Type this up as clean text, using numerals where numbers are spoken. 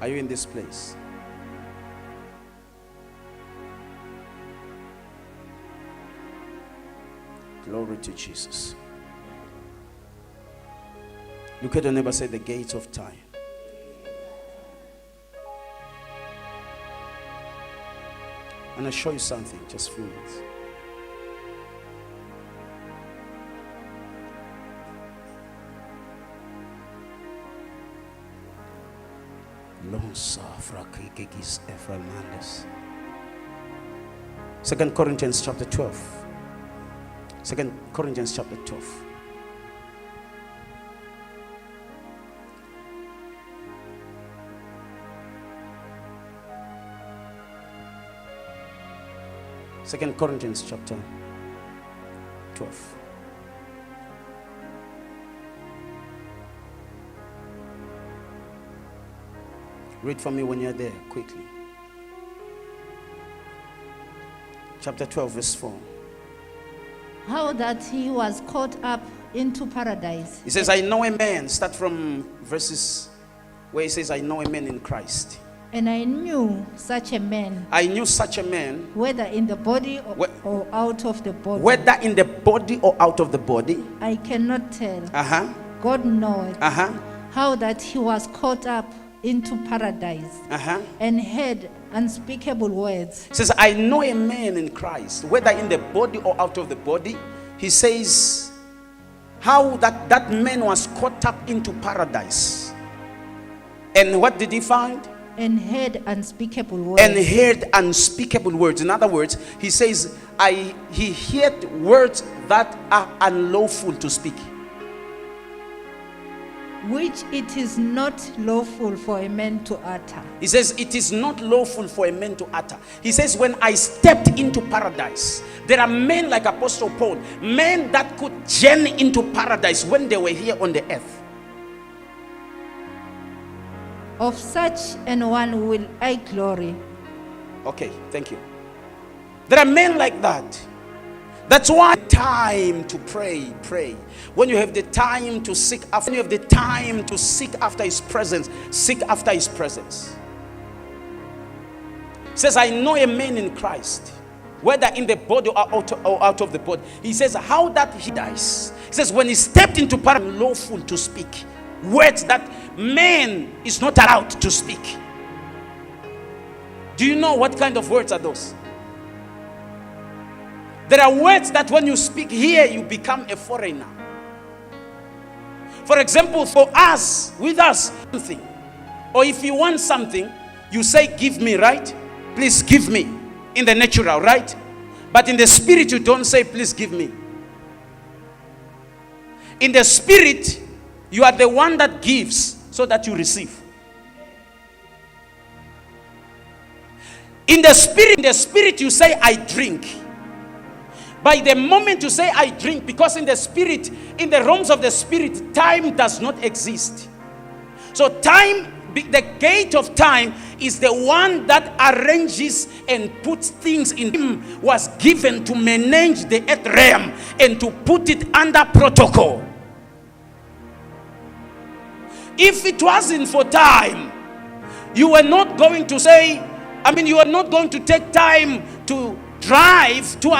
Are you in this place? Glory to Jesus. Look at your neighbor, say the gates of time. I'm going to show you something, just a few minutes. Second Corinthians chapter 12. 2 Corinthians chapter 12. Second Corinthians chapter 12. Read for me when you're there, quickly. Chapter 12, verse 4. How that he was caught up into paradise. He says, I know a man. Start from verses where he says, I know a man in Christ. And I knew such a man. I knew such a man. Whether in the body or out of the body. Whether in the body or out of the body. I cannot tell. God knoweth. How that he was caught up into paradise. And heard unspeakable words. He says, I know a man in Christ, whether in the body or out of the body. He says, how that man was caught up into paradise. And what did he find? And heard unspeakable words. And heard unspeakable words. In other words, he says, he heard words that are unlawful to speak. Which it is not lawful for a man to utter. He says, it is not lawful for a man to utter. He says, when I stepped into paradise, there are men like Apostle Paul, men that could journey into paradise when they were here on the earth. Of such an one will I glory. Okay, thank you. There are men like that. That's why time to pray. When you have the time to seek after, when you have the time to seek after his presence, seek after his presence. He says, I know a man in Christ, whether in the body or out of the body. He says, how that he dies. He says, when he stepped into paradise, lawful to speak words that man is not allowed to speak. Do you know what kind of words are those? There are words that when you speak here, you become a foreigner. For example, for us, with us, something. Or if you want something, you say, give me, right? Please give me. In the natural, right? But in the spirit, you don't say, please give me. In the spirit, you are the one that gives so that you receive. In the spirit, you say, I drink. By the moment you say I drink, because in the spirit, in the realms of the spirit, time does not exist. So time, the gate of time is the one that arranges and puts things in. Him was given to manage the earth realm and to put it under protocol. If it wasn't for time, you were not going to say, you are not going to take time to drive to